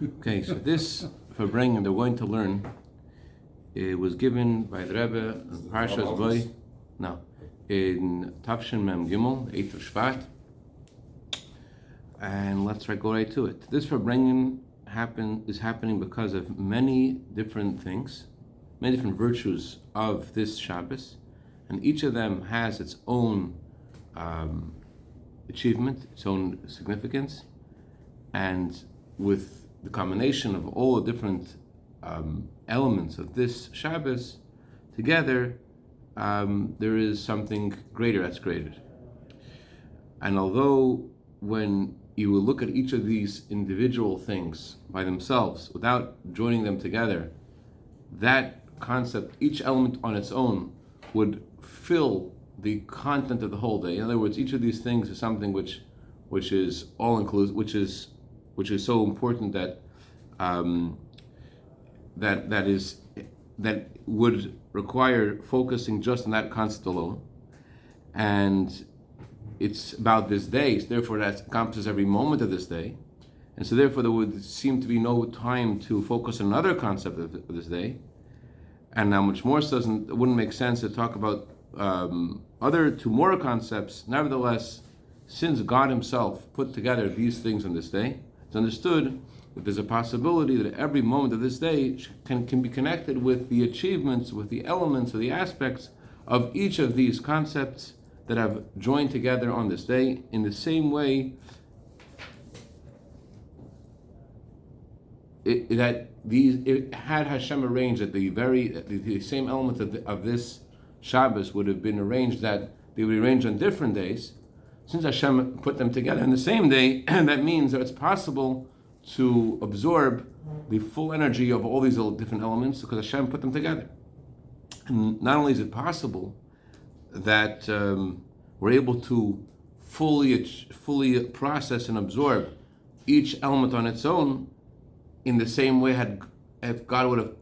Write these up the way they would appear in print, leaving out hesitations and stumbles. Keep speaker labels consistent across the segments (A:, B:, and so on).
A: Okay, so this Farbrengen they're going to learn, it was given by the Rebbe in Parshas Boy, in Tafshin Mem Gimel, 8th of Shvat. And let's go right to it. This Farbrengen is happening because of many different things, many different virtues of this Shabbos, and each of them has its own achievement, its own significance, and with the combination of all the different elements of this Shabbos together, there is something greater that's created. And although when you will look at each of these individual things by themselves, without joining them together, that concept, each element on its own, would fill the content of the whole day. In other words, each of these things is something which is all inclusive, which is so important that that would require focusing just on that concept alone. And it's about this day, so therefore that encompasses every moment of this day. And so therefore there would seem to be no time to focus on another concept of this day. And now much more so it wouldn't make sense to talk about other two more concepts. Nevertheless, since God himself put together these things on this day, it's understood that there's a possibility that every moment of this day can be connected with the achievements, with the elements or the aspects of each of these concepts that have joined together on this day, in the same way had Hashem arranged that the same elements of this Shabbos would have been arranged, that they would be arranged on different days. Since Hashem put them together on the same day, that means that it's possible to absorb the full energy of all these different elements because Hashem put them together. And not only is it possible that we're able to fully process and absorb each element on its own in the same way if God would have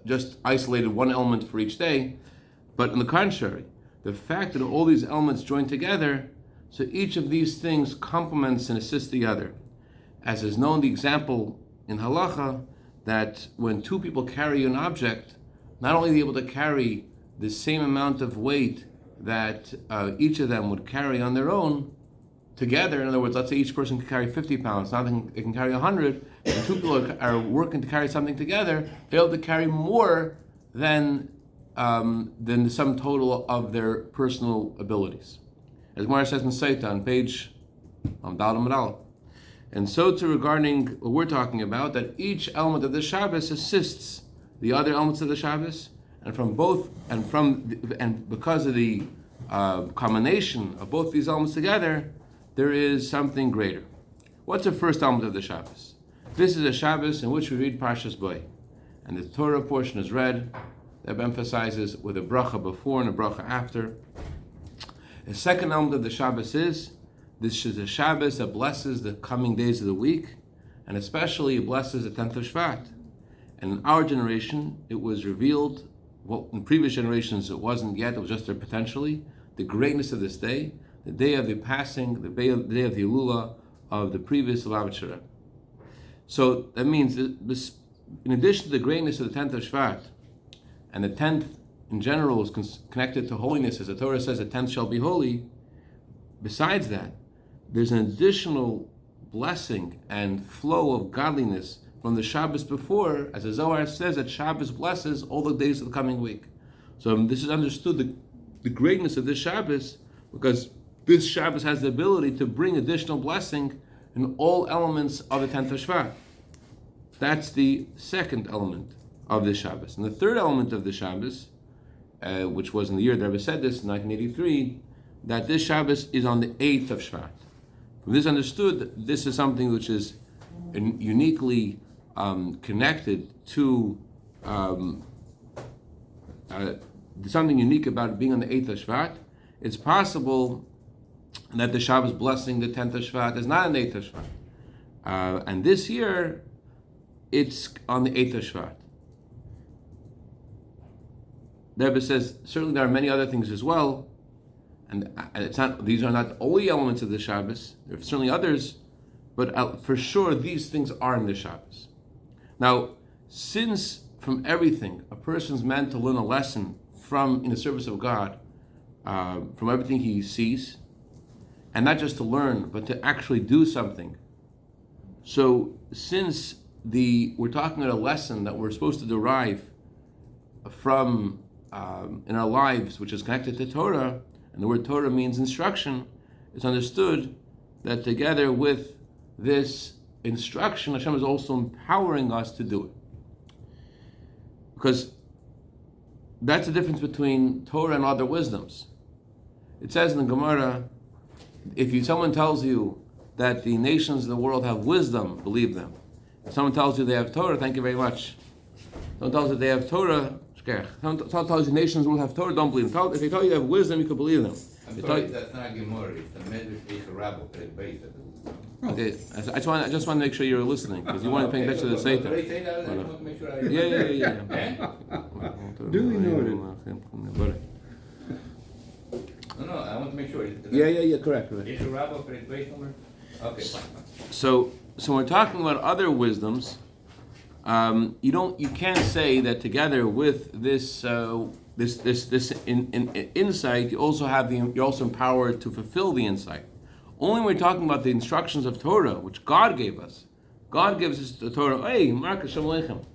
A: just isolated one element for each day, but on the contrary, the fact that all these elements join together, so each of these things complements and assists the other. As is known, the example in halacha, that when two people carry an object, not only are they able to carry the same amount of weight that each of them would carry on their own together. In other words, let's say each person can carry 50 pounds, now they can carry 100, and two people are working to carry something together, they're able to carry more than the sum total of their personal abilities. As Gemara says in Saita on page Daled Amud. And so too regarding what we're talking about, that each element of the Shabbos assists the other elements of the Shabbos, and because of the combination of both these elements together, there is something greater. What's the first element of the Shabbos? This is a Shabbos in which we read Parshas Boy, and the Torah portion is read that emphasizes with a bracha before and a bracha after. The second element of the Shabbos is this is a Shabbos that blesses the coming days of the week, and especially it blesses the 10th of Shvat. And in our generation, it was revealed, well, in previous generations it wasn't yet, it was just there potentially, the greatness of this day, the day of the passing, the day of the Ilula of the previous Lubavitcher Rebbe. So that means that this, in addition to the greatness of the 10th of Shvat, and the 10th in general is connected to holiness, as the Torah says, the 10th shall be holy. Besides that, there's an additional blessing and flow of godliness from the Shabbos before, as the Zohar says that Shabbos blesses all the days of the coming week. So this is understood, the greatness of this Shabbos, because this Shabbos has the ability to bring additional blessing in all elements of the 10th of Shvat. That's the second element of the Shabbos. And the third element of the Shabbos, which was in the year that Rebbe said this, in 1983, that this Shabbos is on the 8th of Shvat. From this understood, this is something which is uniquely connected to something unique about it being on the 8th of Shvat. It's possible that the Shabbos blessing the 10th of Shvat is not on the 8th of Shvat. And this year, it's on the 8th of Shvat. The Rebbe says, certainly there are many other things as well, and it's not; these are not only elements of the Shabbos. There are certainly others, but for sure these things are in the Shabbos. Now, since from everything a person's meant to learn a lesson from in the service of God, from everything he sees, and not just to learn, but to actually do something. So, since we're talking about a lesson that we're supposed to derive from in our lives, which is connected to Torah, and the word Torah means instruction, it's understood that together with this instruction, Hashem is also empowering us to do it. Because that's the difference between Torah and other wisdoms. It says in the Gemara, if someone tells you that the nations of the world have wisdom, believe them. If someone tells you they have Torah, thank you very much. Someone tells you they have Torah, someone tells you nations will have Torah, don't believe them. If they tell you they have wisdom, you can believe them.
B: I'm sorry, that's not Gemara, it's the Medrash Rebbe.
A: Okay, I just want to make sure you're listening, because you want to pay attention to the Satan.
B: Did I say that? I want to make sure I...
A: Yeah.
C: Do we know it?
B: No, I want to make sure.
A: Yeah, correct.
B: Is a rabbi for the base number? Okay, fine.
A: So when we're talking about other wisdoms, you can't say that together with this insight, you're also empowered to fulfill the insight. Only when we're talking about the instructions of Torah, which God gave us. God gives us the Torah. Hey, Mark Shalom Aleichem.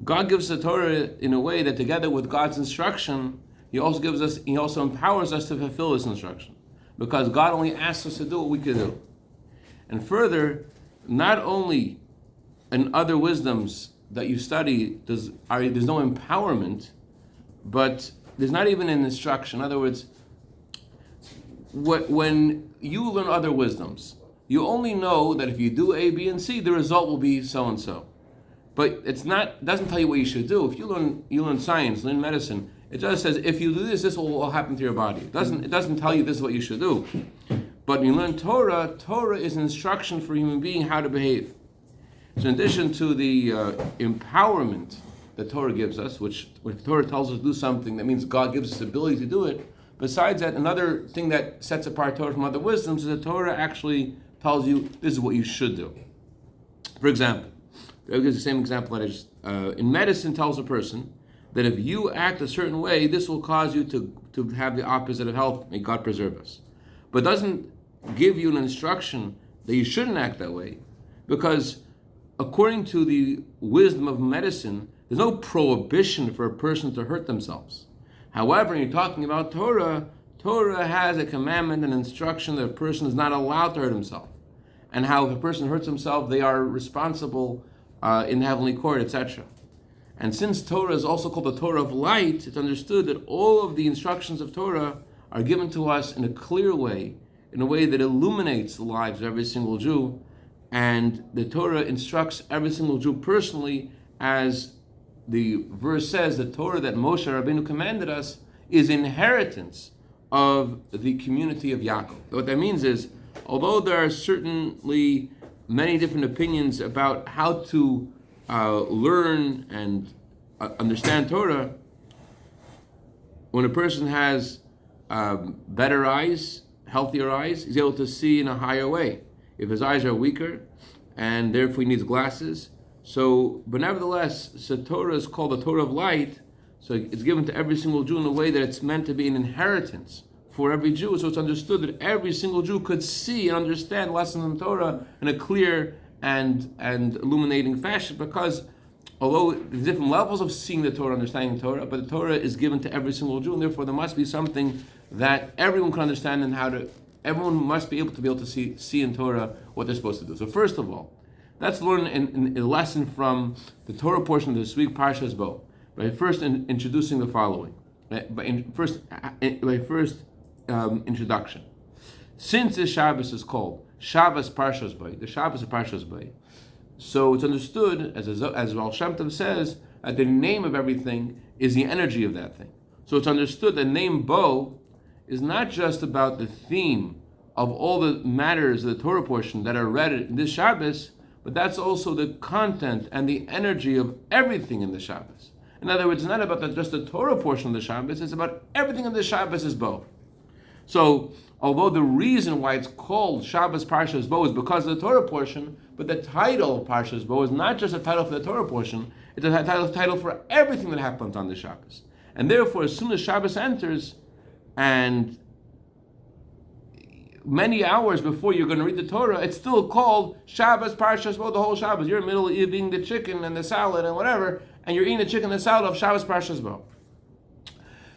A: God gives the Torah in a way that together with God's instruction, He also empowers us to fulfill this instruction. Because God only asks us to do what we can do. And further, not only in other wisdoms that you study, there's no empowerment, but there's not even an instruction. In other words, when you learn other wisdoms, you only know that if you do A, B, and C, the result will be so and so. But it doesn't tell you what you should do. If you learn science, learn medicine, it just says if you do this, this will happen to your body. It doesn't tell you this is what you should do. But when you learn Torah, Torah is an instruction for a human being how to behave. So in addition to the empowerment that Torah gives us, which when Torah tells us to do something, that means God gives us the ability to do it. Besides that, another thing that sets apart Torah from other wisdoms is that Torah actually tells you this is what you should do. For example, Rebbe gives the same example that I just in medicine tells a person that if you act a certain way, this will cause you to have the opposite of health. May God preserve us. But doesn't give you an instruction that you shouldn't act that way, because according to the wisdom of medicine, there's no prohibition for a person to hurt themselves. However, when you're talking about Torah, Torah has a commandment and instruction that a person is not allowed to hurt himself. And how if a person hurts himself, they are responsible in the heavenly court, etc. And since Torah is also called the Torah of light, it's understood that all of the instructions of Torah are given to us in a clear way, in a way that illuminates the lives of every single Jew. And the Torah instructs every single Jew personally, as the verse says, the Torah that Moshe Rabbeinu commanded us is inheritance of the community of Yaakov. What that means is, although there are certainly many different opinions about how to learn and understand Torah, when a person has better eyes, healthier eyes, he's able to see in a higher way. If his eyes are weaker, and therefore he needs glasses. But nevertheless, Torah is called the Torah of light, so it's given to every single Jew in a way that it's meant to be an inheritance for every Jew. So it's understood that every single Jew could see and understand lessons in Torah in a clear and illuminating fashion, because although there's different levels of seeing the Torah, understanding the Torah, but the Torah is given to every single Jew, and therefore there must be something that everyone can understand and everyone must be able to see in Torah what they're supposed to do. So first of all, let's learn a lesson from the Torah portion of this week, Parshas Bo, by first introducing the following. By first introduction. Since this Shabbos is called Shabbos Parshas Bo, the Shabbos of Parshas Bo, so it's understood, as Baal Shem Tov says, that the name of everything is the energy of that thing. So it's understood that the name Bo is not just about the theme of all the matters of the Torah portion that are read in this Shabbos, but that's also the content and the energy of everything in the Shabbos. In other words, it's not about just the Torah portion of the Shabbos, it's about everything in the Shabbos is Bo. So, although the reason why it's called Shabbos Parshas Bo is because of the Torah portion, But the title of Parshas Bo is not just a title for the Torah portion, it's a title for everything that happens on the Shabbos. And therefore, as soon as Shabbos enters, and many hours before you're going to read the Torah, it's still called Shabbos, Parshas Bo, the whole Shabbos. You're in the middle of eating the chicken and the salad and whatever, and you're eating the chicken and the salad of Shabbos, Parshas Bo.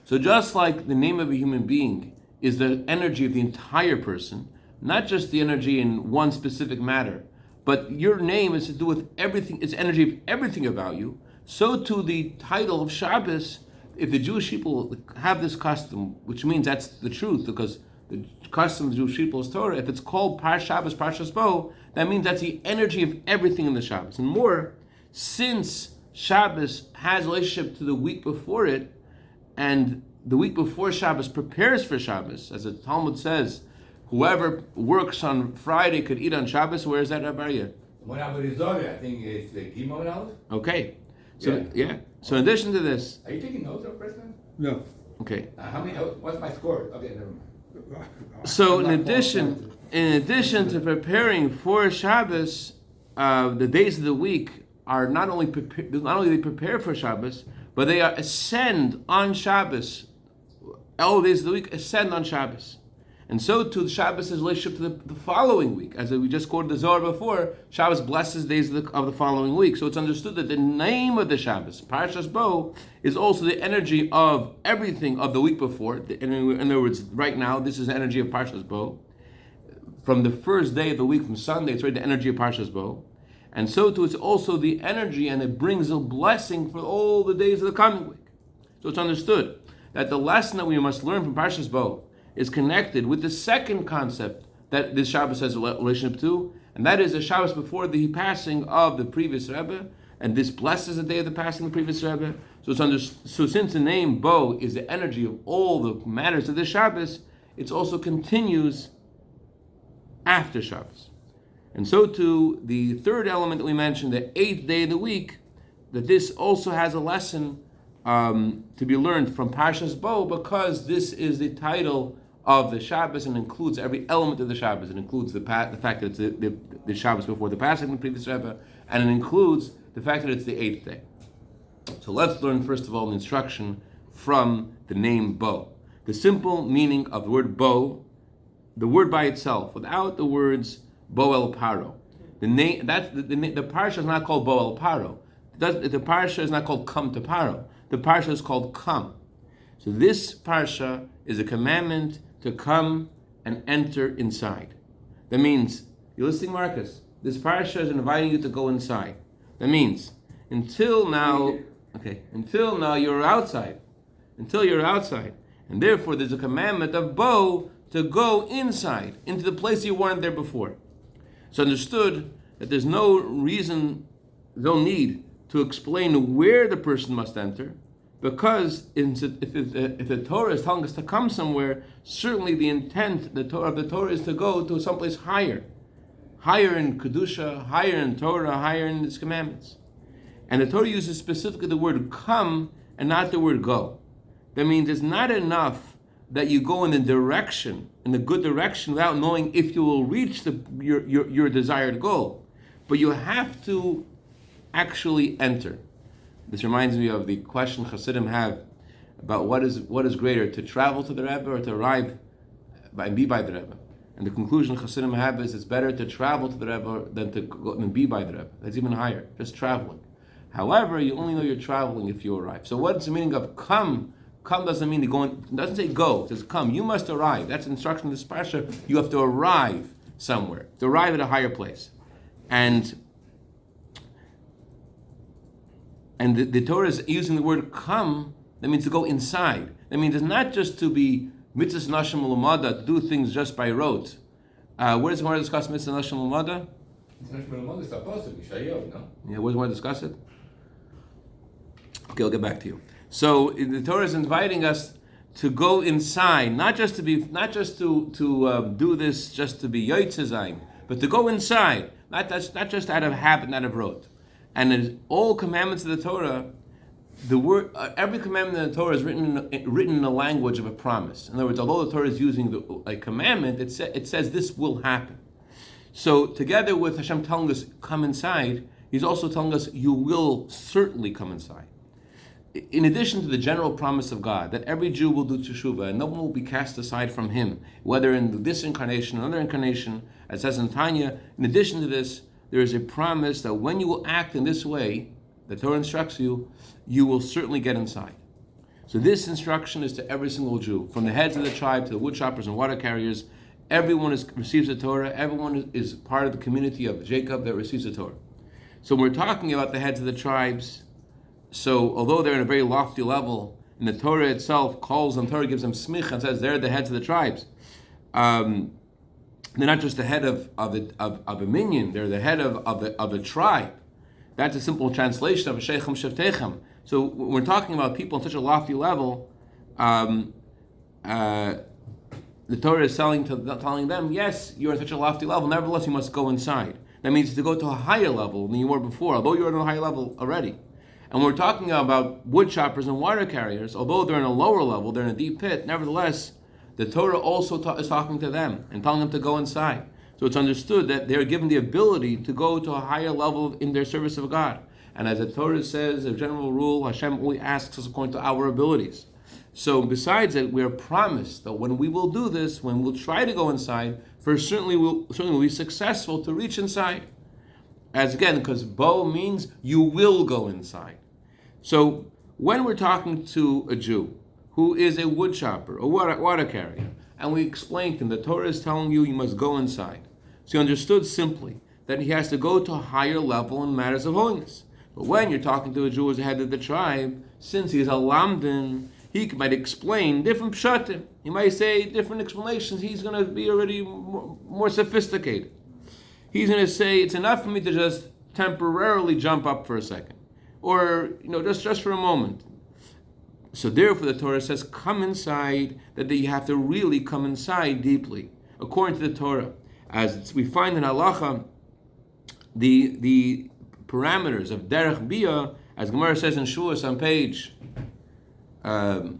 A: So just like the name of a human being is the energy of the entire person, not just the energy in one specific matter, but your name is to do with everything, it's energy of everything about you, so too the title of Shabbos, if the Jewish people have this custom, which means that's the truth, because the custom of the Jewish people is Torah, if it's called Shabbos, Parshas Bo, that means that's the energy of everything in the Shabbos. And more, since Shabbos has a relationship to the week before it, and the week before Shabbos prepares for Shabbos, as the Talmud says, whoever works on Friday could eat on Shabbos. Where is that, Rabbi Aryeh?
B: I think it's the Gimel now.
A: Okay. So, yeah. So in addition to this...
B: Are you taking notes, President?
C: No.
A: Okay.
B: What's my score? Okay, never mind.
A: So in addition to preparing for Shabbos, the days of the week are not only they prepare for Shabbos, but they are ascend on Shabbos. All the days of the week ascend on Shabbos. And so too, Shabbos is relationship to the following week. As we just quoted the Zohar before, Shabbos blesses days of the following week. So it's understood that the name of the Shabbos, Parshas Bo, is also the energy of everything of the week before. In other words, right now, this is the energy of Parshas Bo. From the first day of the week, from Sunday, it's already the energy of Parshas Bo. And so too, it's also the energy, and it brings a blessing for all the days of the coming week. So it's understood that the lesson that we must learn from Parshas Bo is connected with the second concept that this Shabbos has a relationship to, and that is the Shabbos before the passing of the previous Rebbe, and this blesses the day of the passing of the previous Rebbe. So since the name Bo is the energy of all the matters of the Shabbos, it also continues after Shabbos. And so too, the third element that we mentioned, the 8th day of the week, that this also has a lesson to be learned from Parshas Bo, because this is the title of the Shabbos and includes every element of the Shabbos. It includes the fact that it's the Shabbos before the passing of the previous Rebbe, and it includes the fact that it's the 8th day. So let's learn first of all the instruction from the name Bo. The simple meaning of the word Bo, the word by itself, without the words Bo El Paro. The parsha is not called Bo El Paro. The parsha is not called Come to Paro. The parsha is called Come. So this parsha is a commandment to come and enter inside. That means, you're listening, Marcus? This parsha is inviting you to go inside. That means, until now you're outside. Until you're outside. And therefore there's a commandment of Bo to go inside, into the place you weren't there before. It's understood that there's no reason, no need to explain where the person must enter, because if the Torah is telling us to come somewhere, certainly the intent of the Torah is to go to someplace higher in Kedusha, higher in Torah, higher in its commandments. And the Torah uses specifically the word come and not the word go. That means it's not enough that you go in the good direction, without knowing if you will reach your desired goal. But you have to actually enter. This reminds me of the question Hasidim have about what is greater, to travel to the Rebbe or to arrive and be by the Rebbe. And the conclusion Hasidim have is it's better to travel to the Rebbe than to go and be by the Rebbe. That's even higher, just traveling. However, you only know you're traveling if you arrive. So what's the meaning of come? Come doesn't mean to go. It doesn't say go. It says come. You must arrive. That's the instruction of this parsha. You have to arrive somewhere. To arrive at a higher place. And the Torah is using the word come. That means to go inside. That means it's not just to be mitzvahs nashim l'mada, to do things just by rote. Where does the Gemara discuss mitzvahs nashim l'mada?
B: Nashim is supposed to be shayov, no?
A: Yeah, where does the Gemara discuss it? Okay, I'll get back to you. So the Torah is inviting us to go inside, not just to do this just to be yotzei, but to go inside, not just out of habit, not of rote. And in all commandments of the Torah, the word every commandment in the Torah is written in the language of a promise. In other words, although the Torah is using a commandment, it says this will happen. So together with Hashem telling us, come inside, He's also telling us, you will certainly come inside. In addition to the general promise of God, that every Jew will do teshuvah, and no one will be cast aside from Him, whether in this incarnation or another incarnation, as it says in Tanya, in addition to this, there is a promise that when you will act in this way, the Torah instructs you, you will certainly get inside. So this instruction is to every single Jew, from the heads of the tribe to the wood choppers and water carriers. Everyone receives the Torah. Everyone is part of the community of Jacob that receives the Torah. So when we're talking about the heads of the tribes, so although they're in a very lofty level, and the Torah itself calls them, Torah gives them smicha and says they're the heads of the tribes. They're not just the head of a minion; they're the head of a tribe. That's a simple translation of a sheichem shavtechem. So when we're talking about people on such a lofty level, the Torah is telling them, yes, you're on such a lofty level. Nevertheless, you must go inside. That means to go to a higher level than you were before, although you're on a higher level already. And we're talking about wood choppers and water carriers, although they're in a lower level, they're in a deep pit, nevertheless, the Torah also is talking to them and telling them to go inside. So it's understood that they're given the ability to go to a higher level in their service of God. And as the Torah says, a general rule, Hashem only asks us according to our abilities. So besides that, we are promised that when we will do this, when we'll try to go inside, first certainly we'll be successful to reach inside. As again, because bo means you will go inside. So when we're talking to a Jew who is a wood chopper, a water carrier, and we explain to him, the Torah is telling you must go inside. So he understood simply that he has to go to a higher level in matters of holiness. But when you're talking to a Jew as the head of the tribe, since he's a lamdin, he might explain different pshatim. He might say different explanations. He's going to be already more sophisticated. He's going to say, it's enough for me to just temporarily jump up for a second. Or, just for a moment. So therefore the Torah says, come inside, that you have to really come inside deeply, according to the Torah. As we find in halacha, the parameters of derech bia, as Gemara says in Shuas on page, the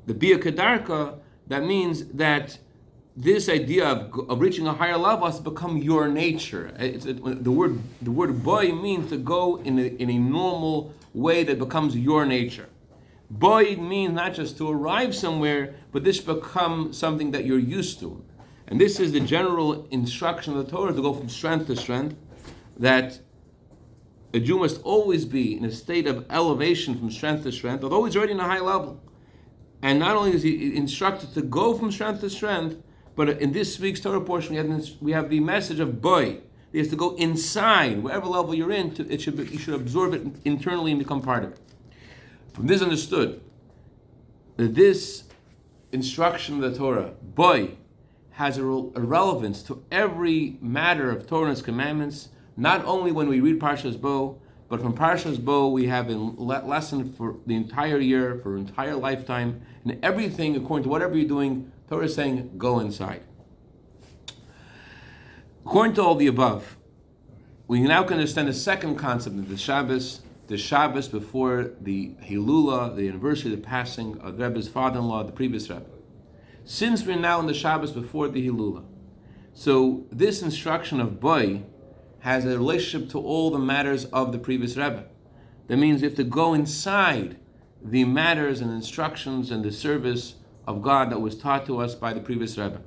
A: bia kedarka, that means that this idea of reaching a higher level has become your nature. The word boy means to go in a normal way that becomes your nature. Boy means not just to arrive somewhere, but this become something that you're used to. And this is the general instruction of the Torah, to go from strength to strength, that a Jew must always be in a state of elevation from strength to strength, although he's already in a high level. And not only is he instructed to go from strength to strength, but in this week's Torah portion, we have the message of boy. He has to go inside, wherever level you're in, you should absorb it internally and become part of it. From this understood, that this instruction of the Torah, boy, has a relevance to every matter of Torah and its commandments, not only when we read Parshas Bo, but from Parshas Bo we have a lesson for the entire year, for entire lifetime, and everything according to whatever you're doing, Torah is saying, go inside. According to all the above, we now can understand the second concept of the Shabbos before the Hilula, the anniversary of the passing of Rebbe's father-in-law, the previous Rebbe. Since we're now in the Shabbos before the Hilula, so this instruction of boy has a relationship to all the matters of the previous Rebbe. That means you have to go inside the matters and instructions and the service of God that was taught to us by the previous Rebbe.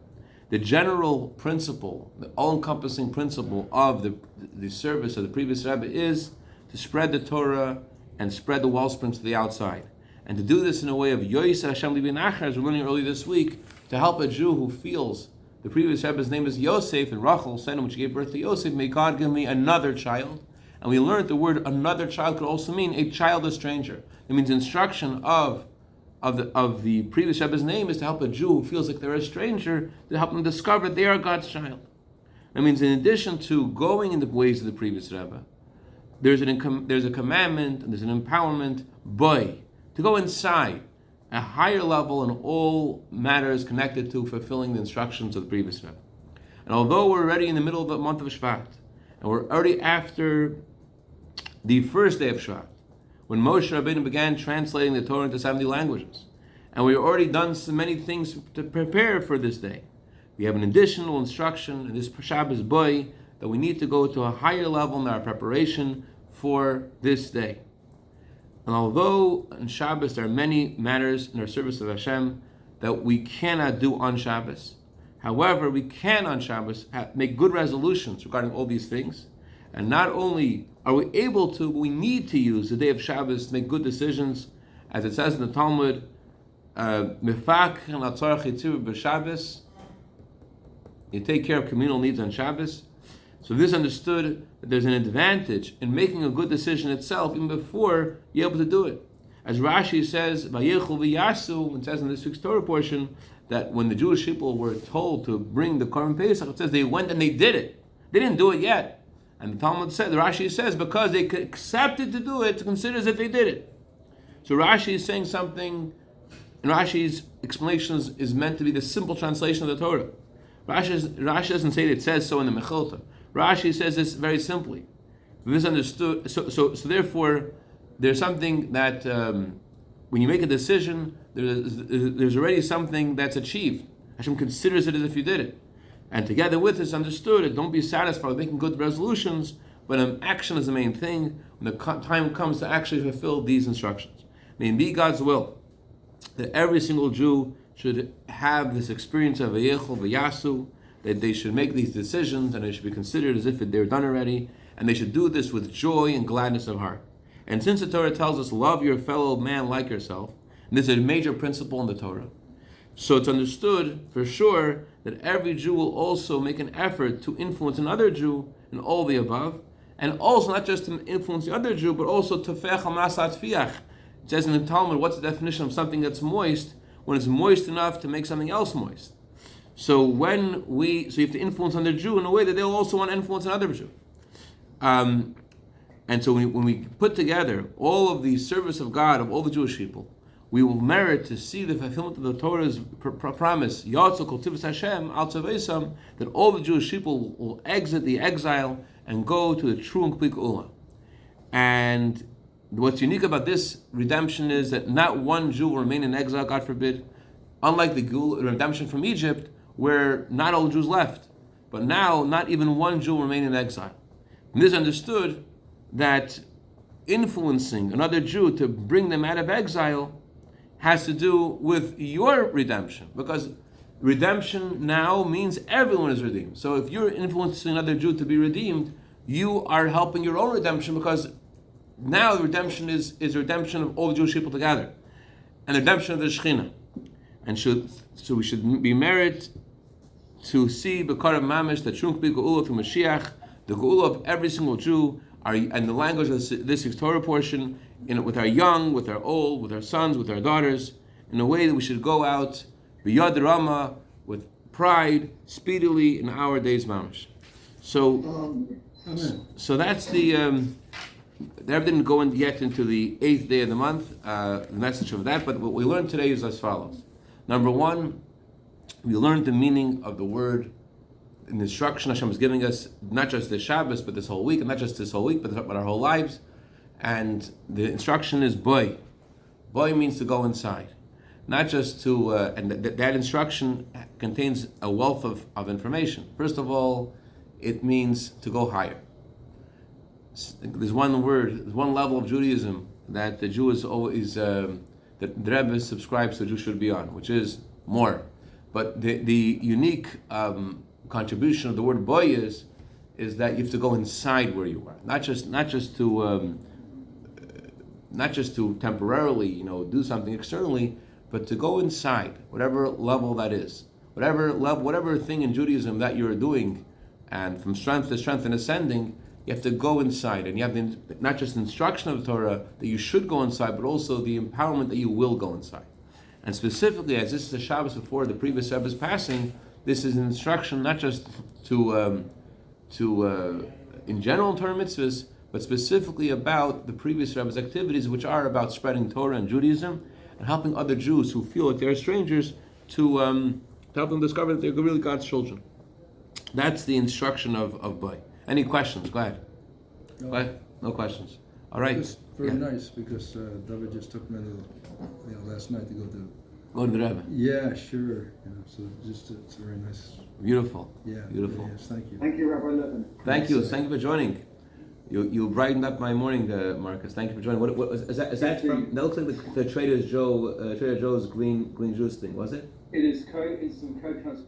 A: The general principle, the all-encompassing principle of the service of the previous Rebbe is to spread the Torah and spread the wellsprings to the outside. And to do this in a way of Yoyis Hashem Libi Nachar, as we're learning earlier this week, to help a Jew who feels the previous Rebbe's name is Yosef, and Rachel said him when she gave birth to Yosef, may God give me another child. And we learned the word another child could also mean a child, a stranger. It means instruction of the previous Rebbe's name is to help a Jew who feels like they're a stranger, to help them discover they are God's child. That means in addition to going in the ways of the previous Rebbe, there's a commandment and there's an empowerment, boy, to go inside a higher level in all matters connected to fulfilling the instructions of the previous Rebbe. And although we're already in the middle of the month of Shvat, and we're already after the first day of Shvat, when Moshe Rabbeinu began translating the Torah into 70 languages, and we've already done so many things to prepare for this day, we have an additional instruction in this Shabbos boy that we need to go to a higher level in our preparation for this day. And although on Shabbos there are many matters in our service of Hashem that we cannot do on Shabbos, however, we can on Shabbos make good resolutions regarding all these things. And not only are we able to, but we need to use the day of Shabbos to make good decisions. As it says in the Talmud, b'Shabbos, you take care of communal needs on Shabbos. So this understood that there's an advantage in making a good decision itself even before you're able to do it. As Rashi says, Vayechu v'yasu, it says in this week's Torah portion, that when the Jewish people were told to bring the Korban Pesach, it says they went and they did it. They didn't do it yet. And the Talmud said, the Rashi says, because they accepted to do it, it considers that they did it. So Rashi is saying something, and Rashi's explanations is meant to be the simple translation of the Torah. Rashi doesn't say that it says so in the Mechilta. Rashi says this very simply. Misunderstood. So therefore, there's something that when you make a decision, there's already something that's achieved. Hashem considers it as if you did it. And together with this, understood it. Don't be satisfied with making good resolutions, but action is the main thing when the time comes to actually fulfill these instructions. May it be God's will that every single Jew should have this experience of Vayechel V'yasu, that they should make these decisions and they should be considered as if they're done already, and they should do this with joy and gladness of heart. And since the Torah tells us, love your fellow man like yourself, and this is a major principle in the Torah, so it's understood for sure that every Jew will also make an effort to influence another Jew in all the above, and also not just to influence the other Jew, but also tefech hamasat fiach. It says in the Talmud, what's the definition of something that's moist? When it's moist enough to make something else moist. So you have to influence another Jew in a way that they'll also want to influence another Jew. And so when we put together all of the service of God of all the Jewish people, we will merit to see the fulfillment of the Torah's promise, Yatzu Kol Tivus Hashem Al Tzavesam, that all the Jewish people will exit the exile and go to the true and complete Geula. And what's unique about this redemption is that not one Jew will remain in exile, God forbid, unlike the redemption from Egypt, where not all Jews left. But now, not even one Jew will remain in exile. And this is understood that influencing another Jew to bring them out of exile has to do with your redemption, because redemption now means everyone is redeemed. So if you're influencing another Jew to be redeemed, you are helping your own redemption, because now the redemption is the redemption of all the Jewish people together, and the redemption of the Shekhinah. And so we should be merit to see B'Karav Mamish, the true Geula through Mashiach, the Geula of every single Jew, and the language of this Torah portion, with our young, with our old, with our sons, with our daughters, in a way that we should go out b'yad rama, with pride, speedily in our days mamish. So that's the Rebbe didn't go yet into the 8th day of the month, the message of that, but what we learned today is as follows. Number one, we learned the meaning of the word, an instruction Hashem is giving us, not just this Shabbos, but this whole week, and not just this whole week, but our whole lives. And the instruction is boy. Boy means to go inside. Not just to, and that instruction contains a wealth of information. First of all, it means to go higher. There's one word, there's one level of Judaism that the Jew is always, that the Rebbe subscribes to the Jew should be on, which is more. But the unique contribution of the word boy is that you have to go inside where you are, not just to temporarily, do something externally, but to go inside, whatever level that is, whatever thing in Judaism that you're doing, and from strength to strength and ascending, you have to go inside, and you have not just instruction of the Torah that you should go inside, but also the empowerment that you will go inside. And specifically, as this is the Shabbos before the previous Rebbe's passing, this is an instruction not just to in general Torah mitzvahs, but specifically about the previous Rebbe's activities, which are about spreading Torah and Judaism and helping other Jews who feel like they're strangers to help them discover that they're really God's children. That's the instruction of Boy. Any questions? Go ahead.
C: No.
A: Go ahead. No questions. All right.
C: It's very nice because David just took me last night to go to
A: Go to the Rebbe.
C: Yeah, sure. So it's very nice.
A: Beautiful.
C: Yeah.
A: Beautiful.
C: Yes, thank you.
D: Thank you, Rabbi Levin.
A: Thank you. Thank you for joining. You brightened up my morning, Marcus. Thank you for joining. What is that? Is that from? That looks like the Trader Joe's green juice thing. Was it?
D: It is it's some coconut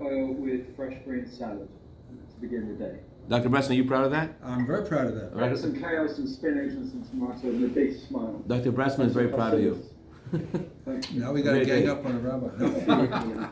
D: oil with fresh green salad to begin the day.
A: Dr. Bresson, are you proud of that?
C: I'm very proud of that.
A: Right.
D: Some kale, some spinach, and some tomato, and a big smile.
A: Dr. Bressman is very proud of you.
D: Thank you.
C: Now we got to gang up on a rabbi. No.